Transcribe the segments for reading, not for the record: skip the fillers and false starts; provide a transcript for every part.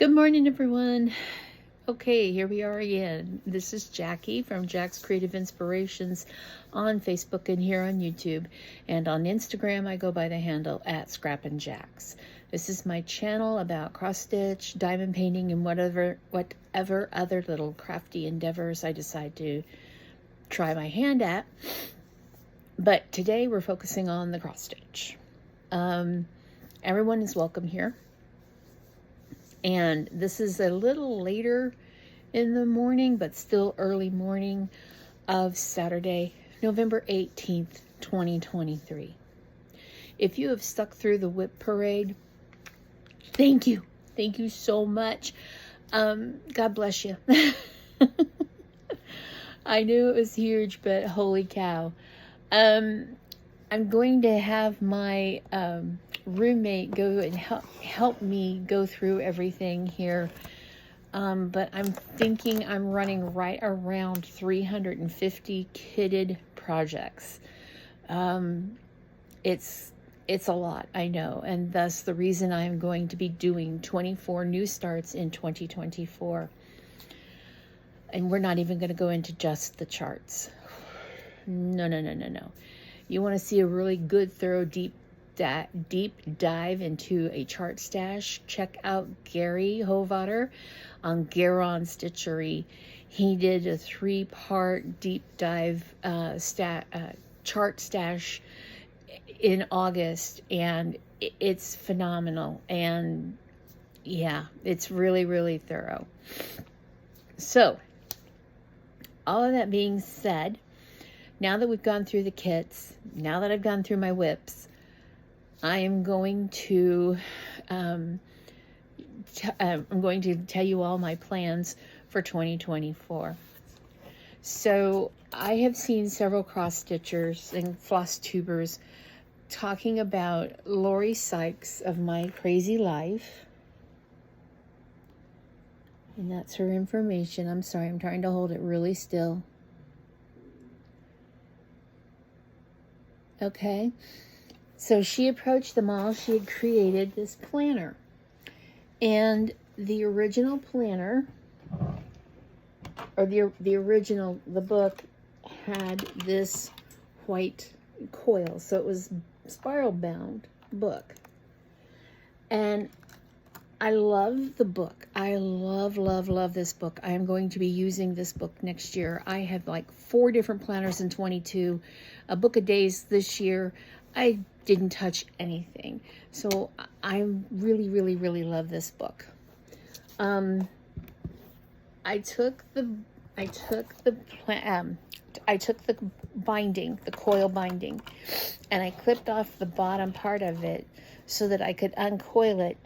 Good morning, everyone. Okay, here we are again. This is Jackie from Jack's Creative Inspirations on Facebook and here on YouTube. And on Instagram, I go by the handle @ScrappinJacks. This is my channel about cross stitch, diamond painting, and whatever other little crafty endeavors I decide to try my hand at. But today we're focusing on the cross stitch. Everyone is welcome here. And this is a little later in the morning, but still early morning of Saturday, November 18th, 2023. If you have stuck through the whip parade, thank you. Thank you so much. God bless you. I knew it was huge, but holy cow. I'm going to have my roommate go and help me go through everything here. But I'm thinking I'm running right around 350 kitted projects. It's a lot, I know, and thus the reason I'm going to be doing 24 new starts in 2024. And we're not even going to go into just the charts. No. You want to see a really good, thorough, deep dive into a chart stash? Check out Gary Hovater on Garon Stitchery. He did a 3-part deep dive chart stash in August, and it's phenomenal. And yeah, it's really, really thorough. So, all of that being said, now that we've gone through the kits, now that I've gone through my whips, I am going to I'm going to tell you all my plans for 2024. So I have seen several cross stitchers and Flosstubers talking about Lori Sykes of My Crazy Life. And that's her information. I'm sorry, I'm trying to hold it really still. Okay. So she approached them all. She had created this planner. And the original planner, or the book had this white coil. So it was spiral bound book. And I love the book. I love this book. I am going to be using this book next year. I have like 4 different planners in 22, a book a days this year. I didn't touch anything. So I really love this book. I took the binding, the coil binding, and I clipped off the bottom part of it so that I could uncoil it.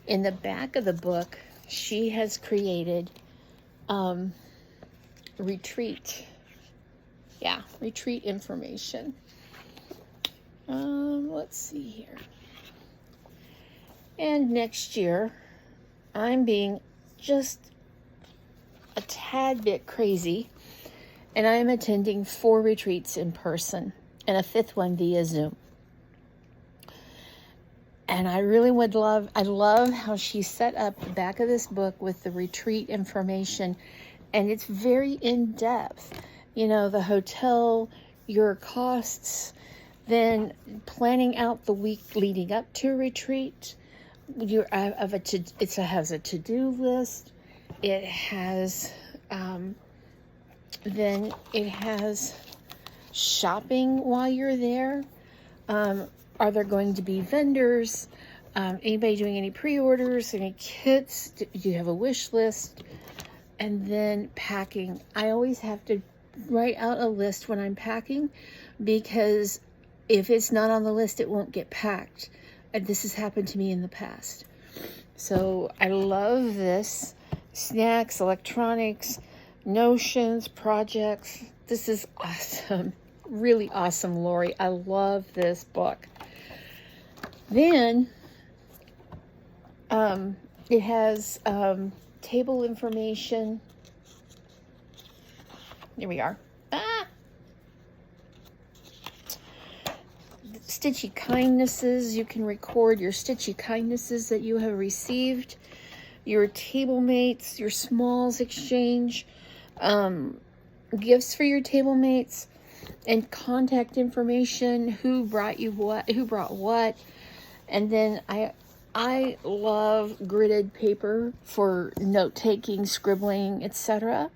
In the back of the book, she has created retreat information. Let's see here. And next year, I'm being just a tad bit crazy, and I'm attending 4 retreats in person and a 5th one via Zoom. And I really I love how she set up the back of this book with the retreat information, and it's very in-depth. You know, the hotel, your costs, then planning out the week leading up to a retreat. It has a to-do list. It has, then it has shopping while you're there. Are there going to be vendors? Anybody doing any pre-orders, any kits? Do you have a wish list? And then packing. I always have to write out a list when I'm packing, because if it's not on the list, it won't get packed. And this has happened to me in the past. So I love this. Snacks, electronics, notions, projects. This is awesome. Really awesome, Lori. I love this book. Then it has table information. Here we are. Stitchy kindnesses. You can record your stitchy kindnesses that you have received. your table mates, your smalls exchange, gifts for your table mates, and contact information, who brought you what, who brought what. And then I love gridded paper for note-taking, scribbling, etc.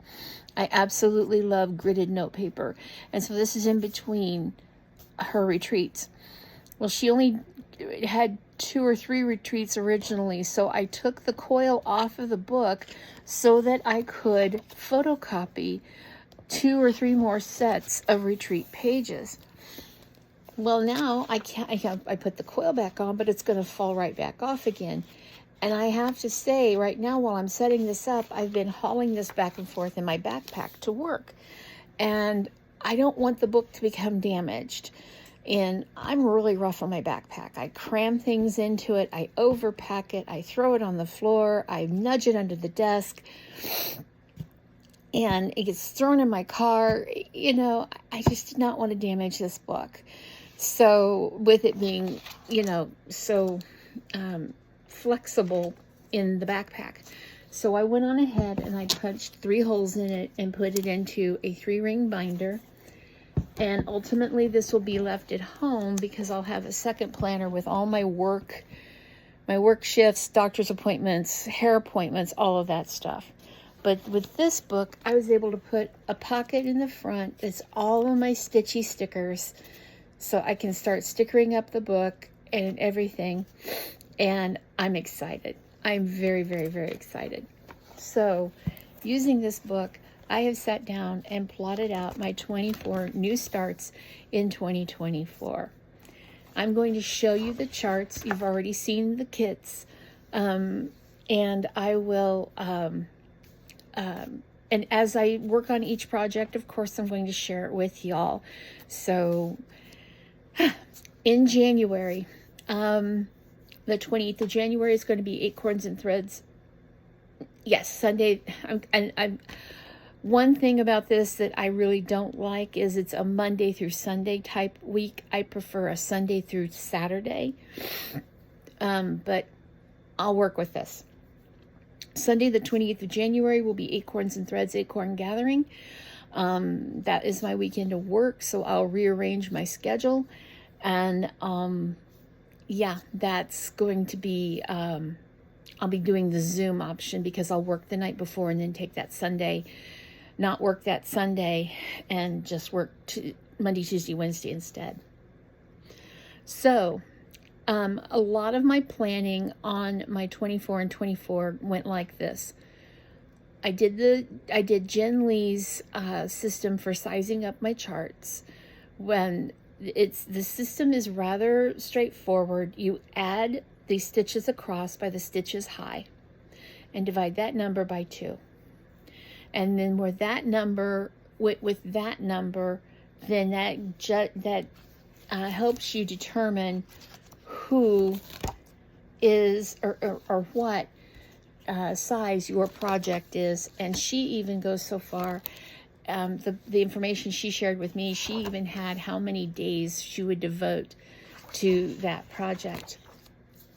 I absolutely love gridded note paper. And so this is in between her retreats. Well, she only had 2 or 3 retreats originally, so I took the coil off of the book so that I could photocopy 2 or 3 more sets of retreat pages. Well, now I put the coil back on, but it's going to fall right back off again. And I have to say, right now, while I'm setting this up, I've been hauling this back and forth in my backpack to work. And I don't want the book to become damaged. And I'm really rough on my backpack. I cram things into it. I overpack it. I throw it on the floor. I nudge it under the desk. And it gets thrown in my car. You know, I just did not want to damage this book. So with it being, you know, so flexible in the backpack. So I went on ahead and I punched 3 holes in it and put it into a 3-ring binder. And ultimately this will be left at home because I'll have a second planner with all my work shifts, doctor's appointments, hair appointments, all of that stuff. But with this book, I was able to put a pocket in the front. It's all of my stitchy stickers. So I can start stickering up the book and everything. And I'm excited. I'm very, very, very excited. So using this book, I have sat down and plotted out my 24 new starts in 2024. I'm going to show you the charts. You've already seen the kits. And I will, and as I work on each project, of course, I'm going to share it with y'all. So in January, the 28th of January is going to be Acorns and Threads. Yes, Sunday. One thing about this that I really don't like is it's a Monday through Sunday type week. I prefer a Sunday through Saturday. But I'll work with this. Sunday, the 28th of January will be Acorns and Threads Acorn Gathering. That is my weekend of work, so I'll rearrange my schedule. And yeah, that's going to be, I'll be doing the Zoom option because I'll work the night before and then take that Sunday, not work that Sunday, and just work Monday, Tuesday, Wednesday instead. So a lot of my planning on my 24 and 24 went like this. I did Jen Lee's system for sizing up my charts. When the system is rather straightforward. You add the stitches across by the stitches high and divide that number by 2. And then with that number, then that helps you determine who is or what size your project is. And she even goes so far, the information she shared with me, she even had how many days she would devote to that project,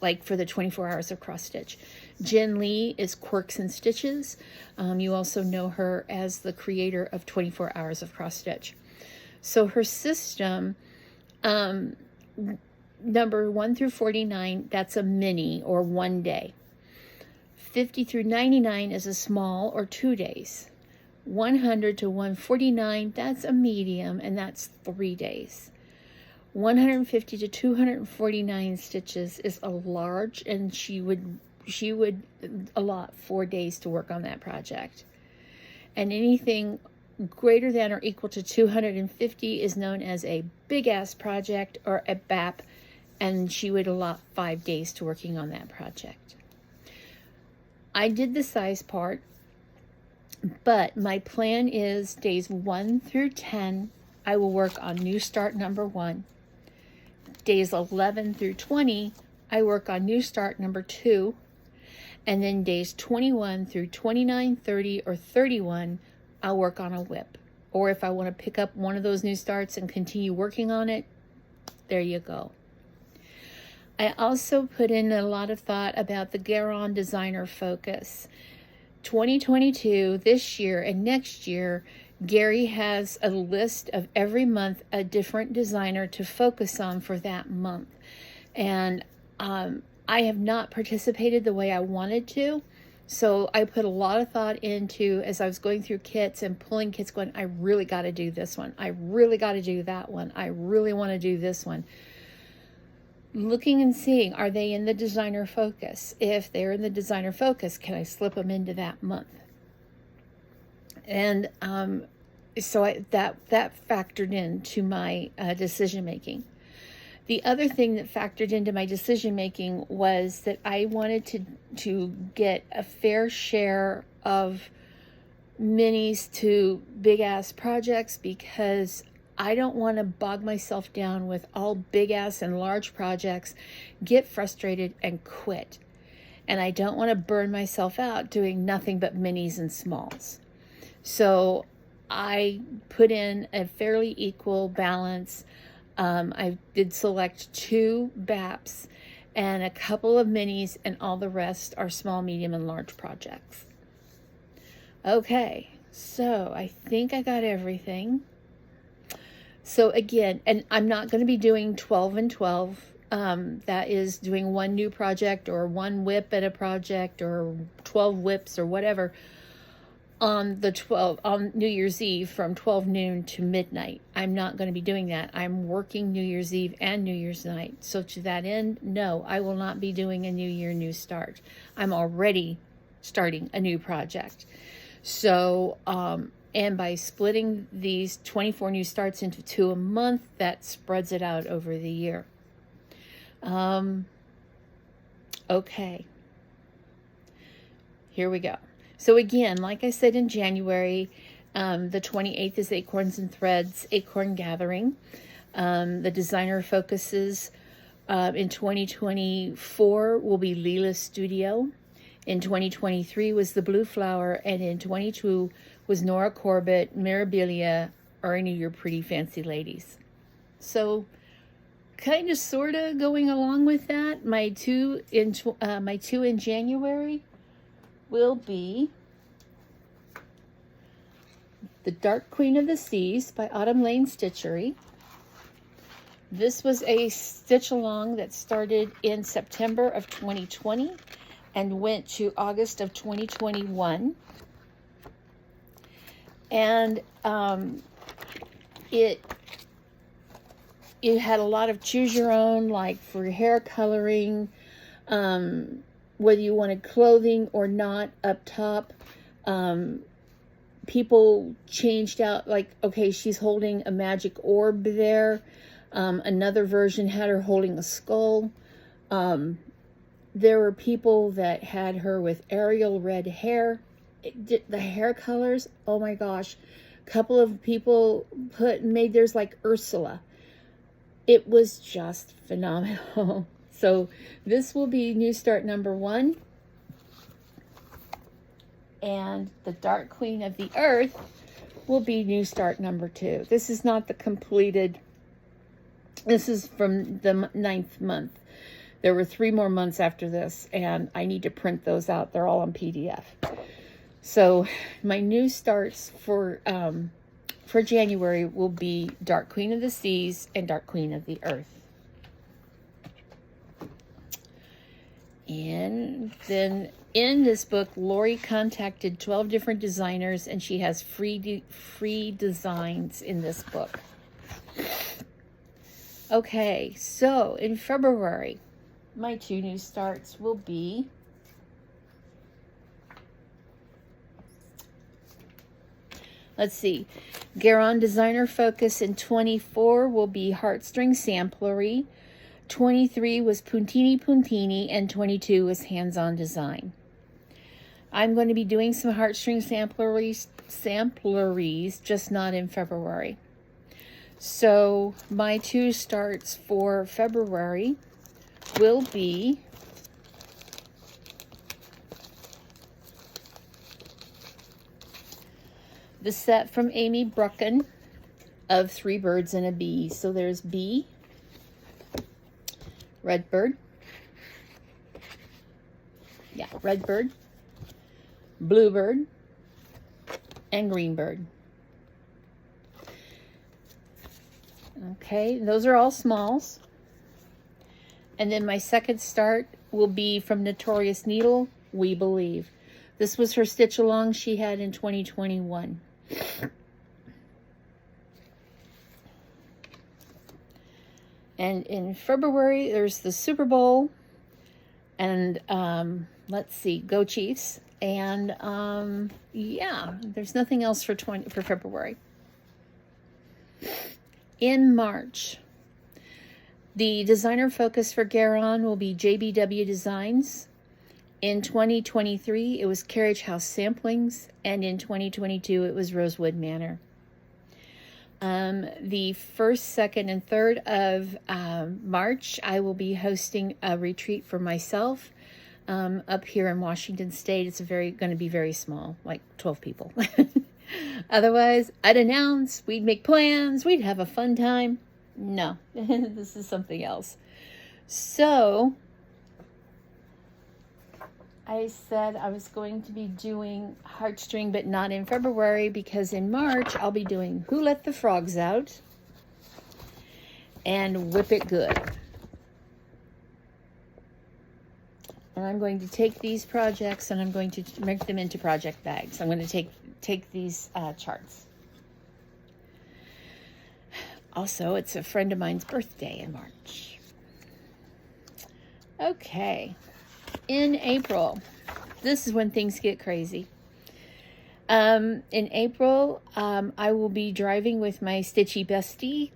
like for the 24 hours of cross stitch. Jen Lee is Quirks and Stitches. You also know her as the creator of 24 Hours of Cross Stitch. So her system, number 1 through 49, that's a mini or 1 day. 50 through 99 is a small or 2 days. 100 to 149, that's a medium, and that's 3 days. 150 to 249 stitches is a large, and she would allot 4 days to work on that project. And anything greater than or equal to 250 is known as a big ass project or a BAP, and she would allot 5 days to working on that project. I did the size part, but my plan is days 1 through 10, I will work on new start number 1. Days 11 through 20, I work on new start number 2. And then days 21 through 29, 30, or 31, I'll work on a whip. Or if I want to pick up one of those new starts and continue working on it, there you go. I also put in a lot of thought about the Garon Designer Focus. 2022, this year and next year, Gary has a list of every month a different designer to focus on for that month. And I have not participated the way I wanted to. So I put a lot of thought into, as I was going through kits and pulling kits, going, I really got to do this one. I really got to do that one. I really want to do this one. Looking and seeing, are they in the designer focus? If they're in the designer focus, can I slip them into that month? And so that factored into my decision making. The other thing that factored into my decision making was that I wanted to get a fair share of minis to big ass projects, because I don't want to bog myself down with all big ass and large projects, get frustrated and quit. And I don't want to burn myself out doing nothing but minis and smalls. So I put in a fairly equal balance. I did select 2 BAPs and a couple of minis, and all the rest are small, medium, and large projects. Okay, so I think I got everything. So again, and I'm not going to be doing 12 and 12. That is doing 1 new project or 1 whip at a project or 12 whips or whatever on New Year's Eve from 12 noon to midnight. I'm not going to be doing that. I'm working New Year's Eve and New Year's night. So to that end, no, I will not be doing a New Year, New Start. I'm already starting a new project. So, and by splitting these 24 new starts into 2 a month, that spreads it out over the year. Okay. Here we go. So again, like I said in January, the 28th is Acorns and Threads Acorn Gathering. The designer focuses in 2024 will be Leela's Studio. In 2023 was the Blue Flower, and in 22 was Nora Corbett, Mirabilia, or any of your pretty fancy ladies. So kind of sort of going along with that, my two in January will be The Dark Queen of the Seas by Autumn Lane Stitchery. This was a stitch along that started in September of 2020 and went to August of 2021. And it had a lot of choose your own, like for hair coloring, whether you wanted clothing or not up top. People changed out, like, okay, she's holding a magic orb there. Another version had her holding a skull. There were people that had her with Ariel red hair. The hair colors, oh my gosh. A couple of people made theirs like Ursula. It was just phenomenal. So this will be new start number 1. And the Dark Queen of the Earth will be new start number 2. This is not the completed. This is from the 9th month. There were 3 more months after this, and I need to print those out. They're all on PDF. So my new starts for January will be Dark Queen of the Seas and Dark Queen of the Earth. And then in this book, Lori contacted 12 different designers, and she has free designs in this book. Okay, so in February, my 2 new starts will be let's see. Garon Designer Focus in 24 will be Heartstring Samplery. 23 was Puntini, and 22 was Hands-On Design. I'm going to be doing some Heartstring sampleries, just not in February. So my 2 starts for February will be the set from Amy Brucken of 3 Birds and a Bee. So there's Bee, Redbird, Yeah, red bird, blue bird, and green bird. Okay, those are all smalls. And then my second start will be from Notorious Needle, We Believe. This was her stitch along she had in 2021. And in February, there's the Super Bowl. And let's see, Go Chiefs. And yeah, there's nothing else for February. In March, the designer focus for Garon will be JBW Designs. In 2023, it was Carriage House Samplings, and in 2022, it was Rosewood Manor. The 1st, 2nd, and 3rd of March, I will be hosting a retreat for myself up here in Washington State. It's going to be very small, like 12 people. Otherwise, I'd announce, we'd make plans, we'd have a fun time. No, this is something else. So, I said I was going to be doing Heartstring, but not in February, because in March, I'll be doing Who Let the Frogs Out and Whip It Good. And I'm going to take these projects and I'm going to make them into project bags. I'm going to take these charts. Also, it's a friend of mine's birthday in March. Okay. In April, this is when things get crazy. In April, I will be driving with my Stitchy Bestie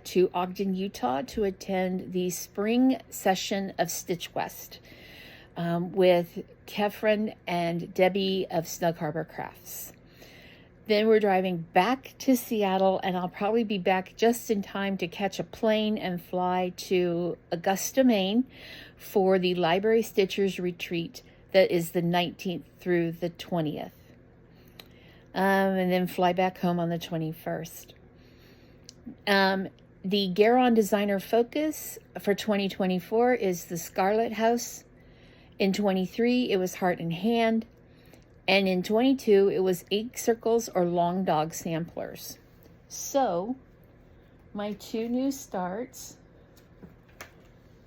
to Ogden, Utah to attend the spring session of Stitch West with Kefren and Debbie of Snug Harbor Crafts. Then we're driving back to Seattle, and I'll probably be back just in time to catch a plane and fly to Augusta, Maine for the Library Stitchers Retreat that is the 19th through the 20th. And then fly back home on the 21st. The Garon Designer Focus for 2024 is the Scarlet House. In 23, it was Heart and Hand. And in 22, it was Ink Circles or Long Dog Samplers. So, my 2 new starts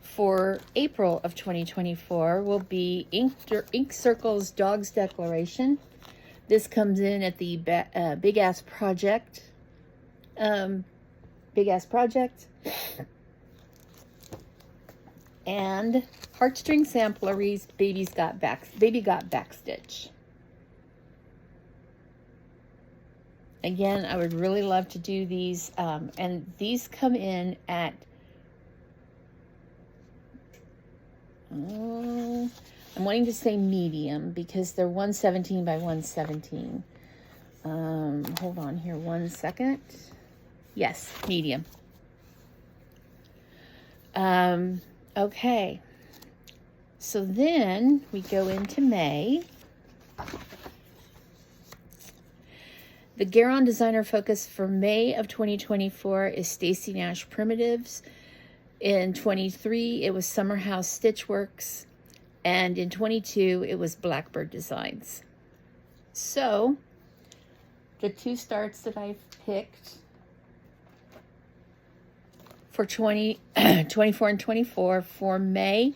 for April of 2024 will be Ink Circles Dog's Declaration. This comes in at the Big Ass Project. And Heartstring Sampleries, Baby Got Backstitch. Again, I would really love to do these, and these come in at, I'm wanting to say medium because they're 117 by 117. Hold on here 1 second. Yes, medium. Okay. So then we go into May. The Garon Designer Focus for May of 2024 is Stacy Nash Primitives. In 23, it was Summer House Stitchworks. And in 22, it was Blackbird Designs. So, the 2 starts that I've picked for 24 and 24 for May,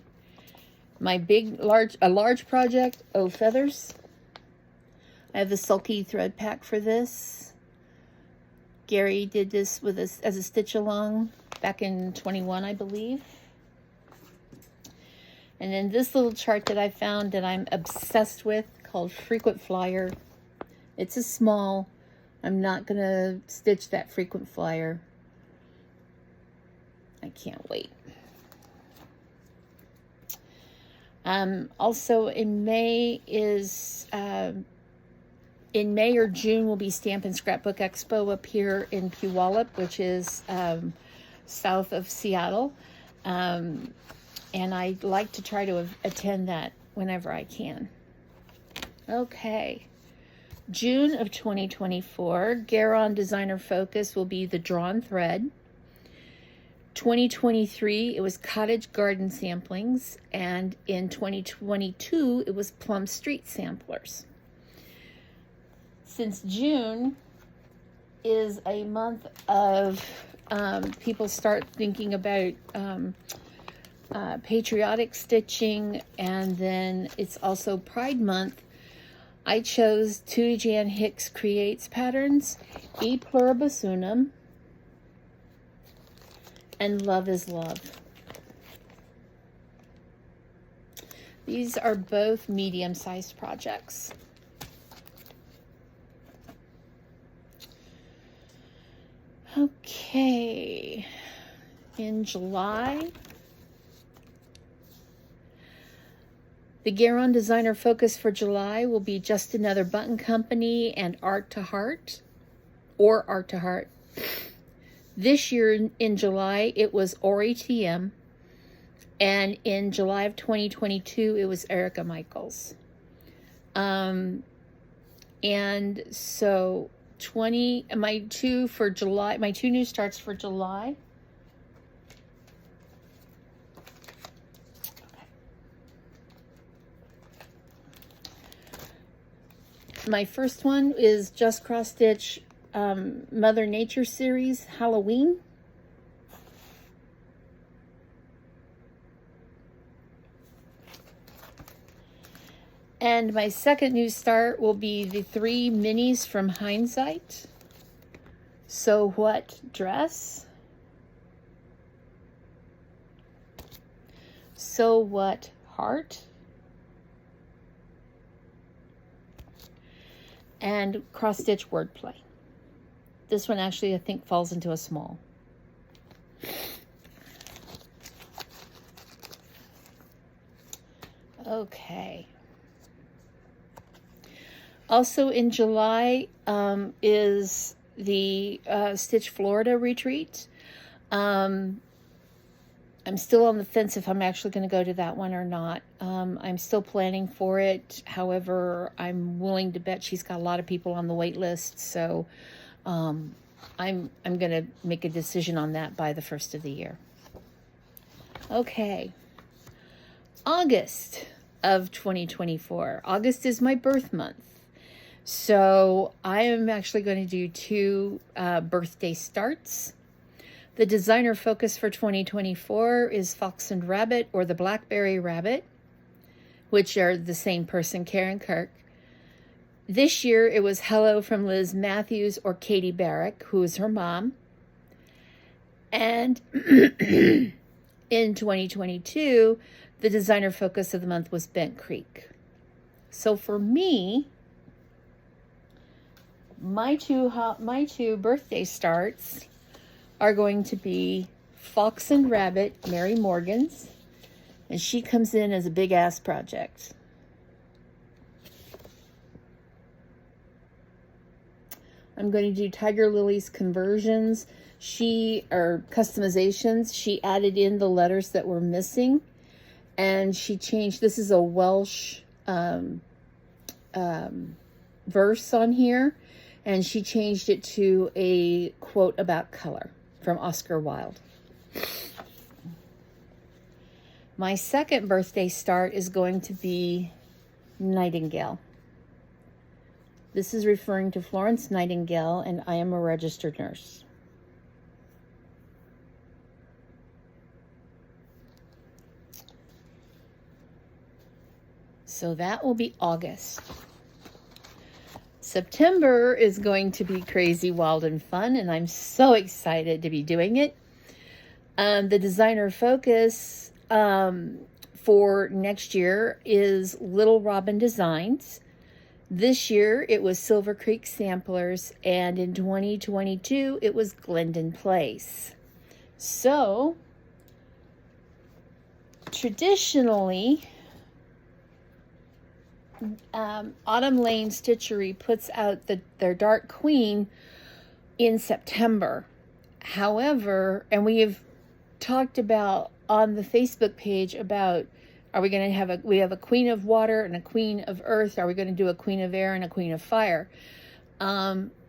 my large project, Oh Feathers. I have the Sulky thread pack for this. Gary did this with us as a stitch along back in 21, I believe. And then this little chart that I found that I'm obsessed with called Frequent Flyer. It's a small. I'm not going to stitch that frequent flyer. I can't wait. Also in May is... in May or June will be Stamp and Scrapbook Expo up here in Puyallup, which is south of Seattle. And I'd like to try to attend that whenever I can. Okay. June of 2024, Garon Designer Focus will be the Drawn Thread. 2023, it was cottage garden samplings, and in 2022, it was plum street samplers. Since June is a month of people start thinking about patriotic stitching, and then it's also Pride Month, I chose 2 Jan Hicks Creates patterns, E Pluribus Unum, and Love is Love. These are both medium-sized projects. Okay, in July, the Garon Designer Focus for July will be Just Another Button Company and Art to Heart, or Art to Heart. This year in July, it was Ori TM, and in July of 2022, it was Erica Michaels. And so my two new starts for July. My first one is Just Cross Stitch Mother Nature series Halloween. And my second new start will be the 3 minis from Hindsight. So What Dress, So What Heart, and Cross Stitch Wordplay. This one actually I think falls into a small. Okay. Also in July is the Stitch Florida retreat. I'm still on the fence if I'm actually going to go to that one or not. I'm still planning for it. However, I'm willing to bet she's got a lot of people on the wait list. So I'm going to make a decision on that by the first of the year. Okay. August of 2024. August is my birth month. So I am actually going to do 2 birthday starts. The designer focus for 2024 is Fox and Rabbit or the Blackberry Rabbit, which are the same person, Karen Kirk. This year it was Hello from Liz Matthews or Katie Barrick, who is her mom. And in 2022, the designer focus of the month was Bent Creek. So for me, my two birthday starts are going to be Fox and Rabbit, Mary Morgan's, and she comes in as a big ass project. I'm going to do Tiger Lily's conversions. Customizations. She added in the letters that were missing, and she changed. This is a Welsh verse on here, and she changed it to a quote about color from Oscar Wilde. My second birthday start is going to be Nightingale. This is referring to Florence Nightingale, and I am a registered nurse. So that will be August. September is going to be crazy, wild, and fun, and I'm so excited to be doing it. The designer focus for next year is Little Robin Designs. This year it was Silver Creek Samplers, and in 2022 it was Glendon Place. So traditionally, Autumn Lane Stitchery puts out their Dark Queen in September. However, and we have talked about on the Facebook page about, are we going to have we have a Queen of Water and a Queen of Earth. Are we going to do a Queen of Air and a Queen of Fire?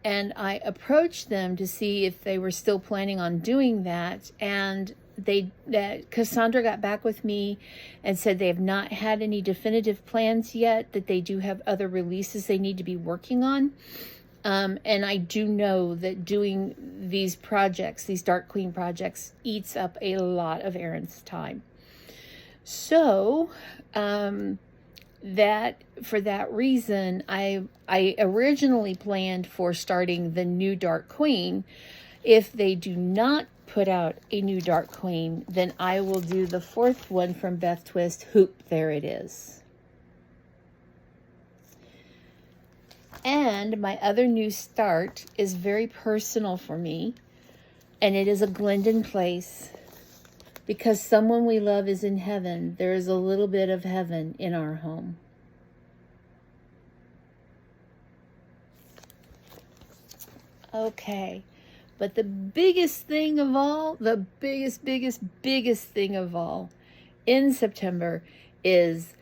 And I approached them to see if they were still planning on doing that. And Cassandra got back with me and said they have not had any definitive plans yet, that they do have other releases they need to be working on. And I do know that doing these projects, these Dark Queen projects, eats up a lot of Erin's time. So, for that reason, I originally planned for starting the new Dark Queen. If they do not put out a new Dark Queen, then I will do the fourth one from Beth Twist. Hoop, there it is. And my other new start is very personal for me, and it is a Glendon place. Because someone we love is in heaven, there is a little bit of heaven in our home. Okay, but the biggest thing of all, the biggest thing of all in September is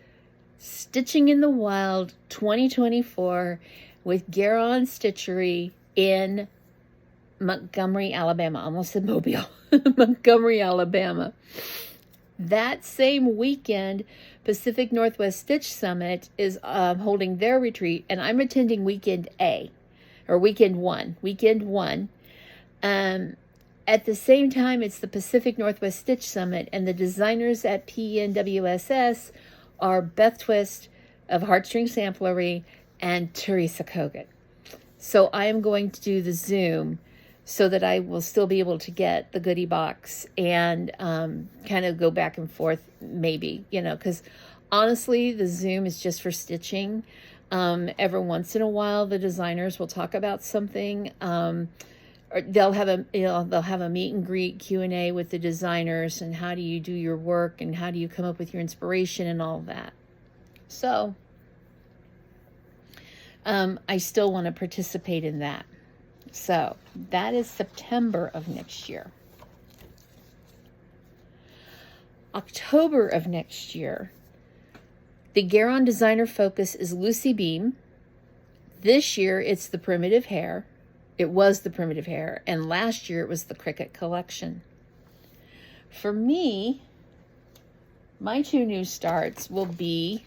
Stitching in the Wild 2024 with Garon Stitchery in Montgomery, Alabama. I almost said Mobile. Montgomery, Alabama. That same weekend, Pacific Northwest Stitch Summit is holding their retreat, and I'm attending weekend A, or weekend one. At the same time, it's the Pacific Northwest Stitch Summit, and the designers at PNWSS are Beth Twist of Heartstring Samplery and Teresa Kogan. So I am going to do the Zoom so that I will still be able to get the goodie box and kind of go back and forth, maybe, because honestly, the Zoom is just for stitching. Every once in a while, the designers will talk about something. Or they'll have a meet and greet Q&A with the designers, and how do you do your work, and how do you come up with your inspiration and all that. So I still want to participate in that. So that is September of next year. October of next year, the Garon designer focus is Lucy Beam. This year it's the Primitive Hare. It was the Primitive Hare, and last year it was the Cricket Collection. For me, my two new starts will be,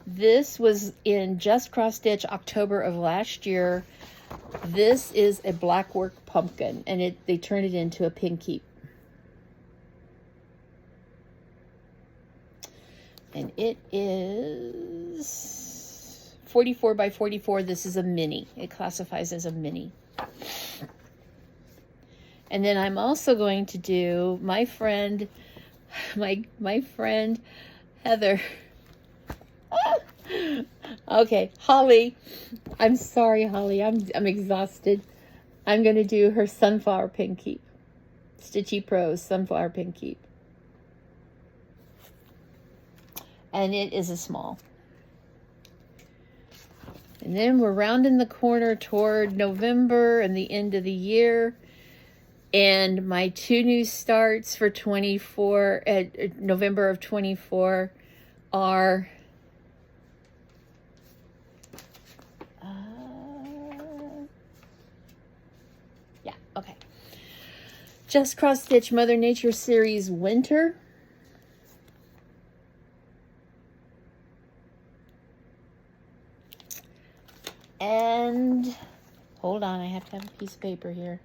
this was in Just Cross Stitch October of last year. This is a Blackwork pumpkin, and they turned it into a pin keep. And it is 44 by 44. This is a mini. It classifies as a mini. And then I'm also going to do my friend Heather. Okay, Holly. I'm sorry, Holly. I'm exhausted. I'm going to do her Sunflower Pin Keep. Stitchy Pros Sunflower Pin Keep. And it is a small. And then we're rounding the corner toward November and the end of the year. And my two new starts for November of 24 are Just Cross Stitch Mother Nature Series Winter. And hold on, I have to have a piece of paper here,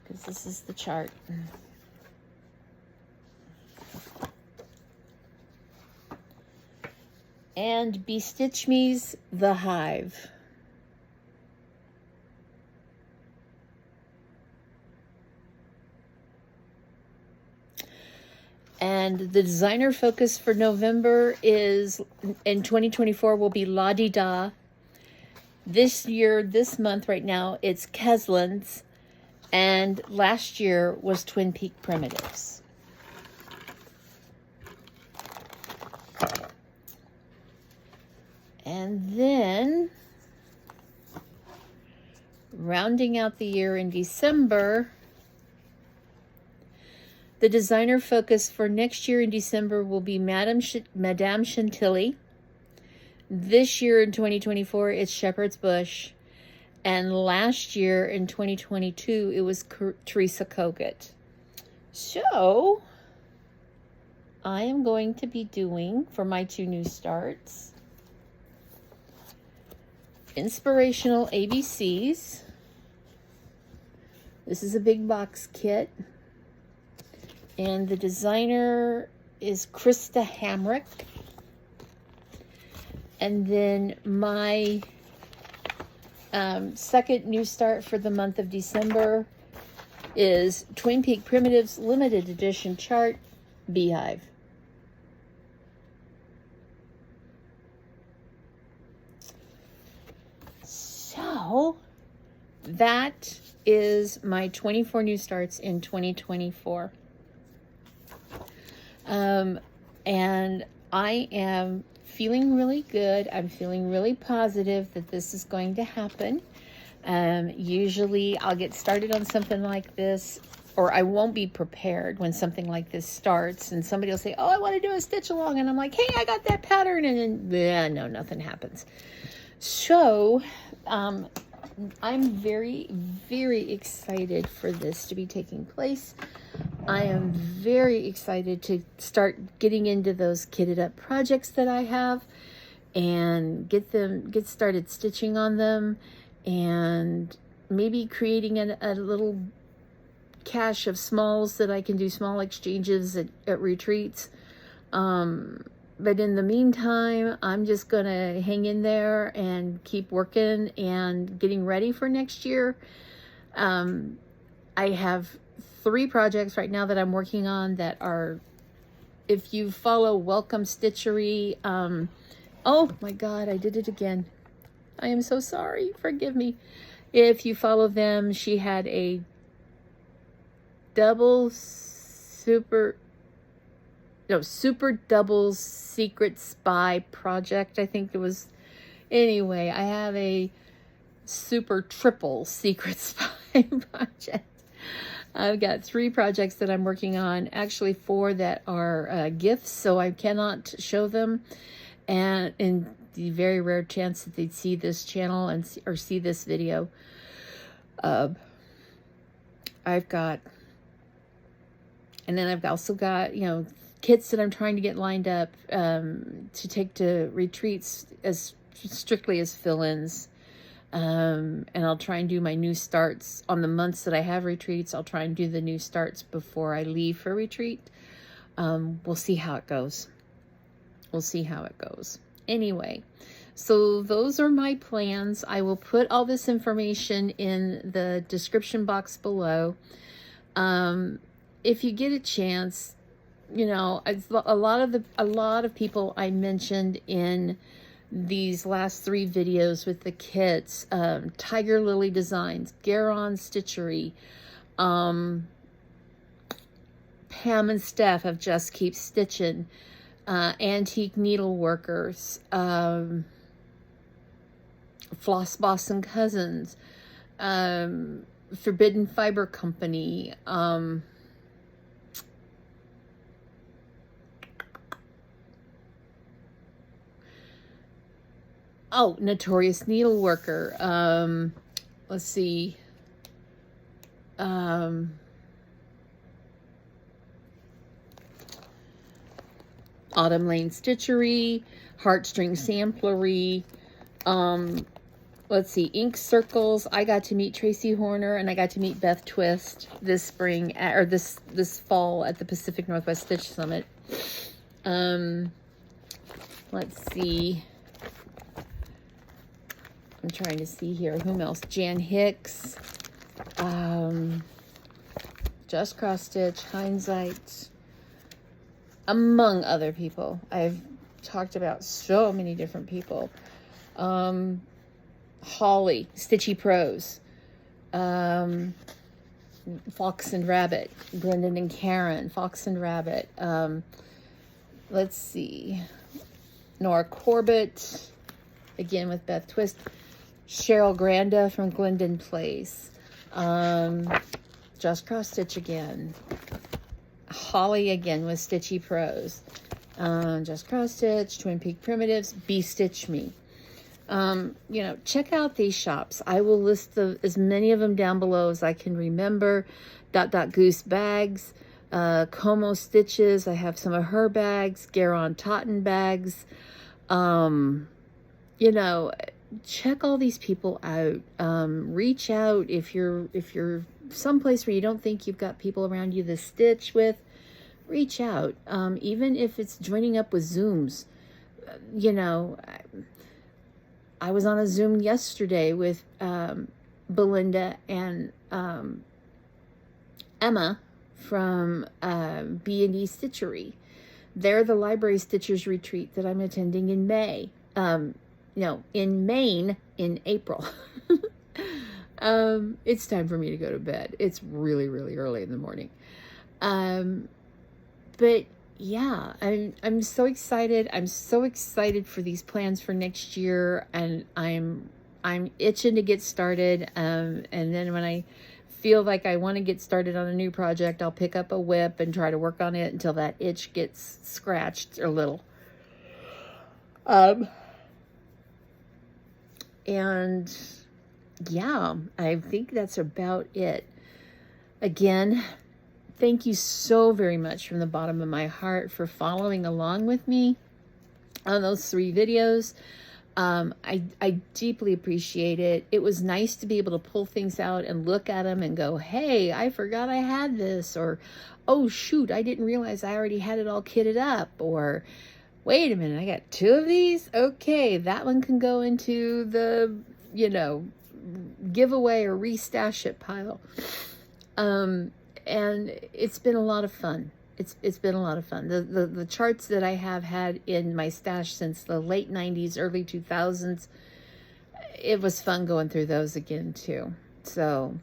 because this is the chart. And Be Stitch Me's The Hive. And the designer focus for November is, in 2024, will be La Di Da. This year, this month right now, it's Keslin's. And last year was Twin Peak Primitives. And then, rounding out the year in December, the designer focus for next year in December will be Madame Chantilly. This year in 2024, it's Shepherd's Bush. And last year in 2022, it was Teresa Kogut. So I am going to be doing, for my 2 new starts, Inspirational ABCs. This is a big box kit. And the designer is Krista Hamrick. And then my second new start for the month of December is Twin Peak Primitives Limited Edition Chart Beehive. So that is my 24 new starts in 2024. And I am feeling really good. I'm feeling really positive that this is going to happen. Usually I'll get started on something like this, or I won't be prepared when something like this starts, and somebody will say, oh, I want to do a stitch along, and I'm like, hey, I got that pattern, and then no, nothing happens. So I'm very, very excited for this to be taking place. I am very excited to start getting into those kitted up projects that I have and get started stitching on them, and maybe creating a little cache of smalls that I can do small exchanges at retreats. But in the meantime, I'm just going to hang in there and keep working and getting ready for next year. I have 3 projects right now that I'm working on that are, if you follow Welcome Stitchery, oh my God, I did it again. I am so sorry. Forgive me. If you follow them, she had a super doubles secret spy project, I think it was. Anyway, I have a super triple secret spy project. I've got 3 projects that I'm working on, actually 4 that are gifts, so I cannot show them. And in the very rare chance that they'd see this channel or see this video, I've got, and then I've also got, kits that I'm trying to get lined up to take to retreats as strictly as fill-ins. And I'll try and do my new starts on the months that I have retreats. I'll try and do the new starts before I leave for retreat. We'll see how it goes. We'll see how it goes. Anyway, so those are my plans. I will put all this information in the description box below. If you get a chance, a lot of people I mentioned in these last 3 videos with the kits, Tiger Lily Designs, Garon Stitchery, Pam and Steph of Just Keep Stitching, Antique Needleworkers, Floss Boss and Cousins, Forbidden Fiber Company, Notorious Needleworker. Let's see. Autumn Lane Stitchery, Heartstring Samplery. Let's see, Ink Circles. I got to meet Tracy Horner and I got to meet Beth Twist this spring, or this fall at the Pacific Northwest Stitch Summit. Let's see. I'm trying to see here. Whom else? Jan Hicks. Just Cross Stitch. Hindsight. Among other people. I've talked about so many different people. Holly. Stitchy Pros. Fox and Rabbit. Brendan and Karen. Fox and Rabbit. Let's see. Nora Corbett. Again with Beth Twist. Cheryl Granda from Glendon Place. Just Cross Stitch again. Holly again with Stitchy Pros. Just Cross Stitch, Twin Peak Primitives, Be Stitch Me. You know, check out these shops. I will list as many of them down below as I can remember. Goose bags, Como stitches. I have some of her bags. Garon Totten bags. You know, check all these people out. Reach out if you're someplace where you don't think you've got people around you to stitch with. Reach out. Even if it's joining up with Zooms. You know, I was on a Zoom yesterday with Belinda and Emma from B&E Stitchery. They're the library stitchers retreat that I'm attending in May. No, in Maine in April. It's time for me to go to bed. It's really, really early in the morning. But yeah, I'm so excited. I'm so excited for these plans for next year, and I'm itching to get started. And then when I feel like I want to get started on a new project, I'll pick up a whip and try to work on it until that itch gets scratched a little. And yeah, I think that's about it. Again, thank you so very much from the bottom of my heart for following along with me on those 3 videos. I deeply appreciate it. It was nice to be able to pull things out and look at them and go, hey, I forgot I had this, or, oh shoot, I didn't realize I already had it all kitted up, or, wait a minute, I got 2 of these? Okay, that one can go into the, you know, giveaway or restash it pile. And it's been a lot of fun. It's been a lot of fun. The charts that I have had in my stash since the late 90s, early 2000s, it was fun going through those again too. So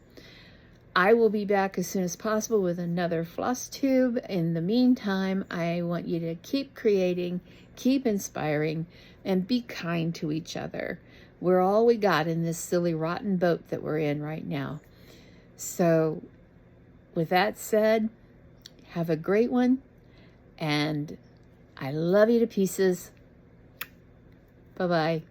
I will be back as soon as possible with another Flosstube. In the meantime, I want you to keep creating, keep inspiring, and be kind to each other. We're all we got in this silly rotten boat that we're in right now. So with that said, have a great one, and I love you to pieces. Bye-bye.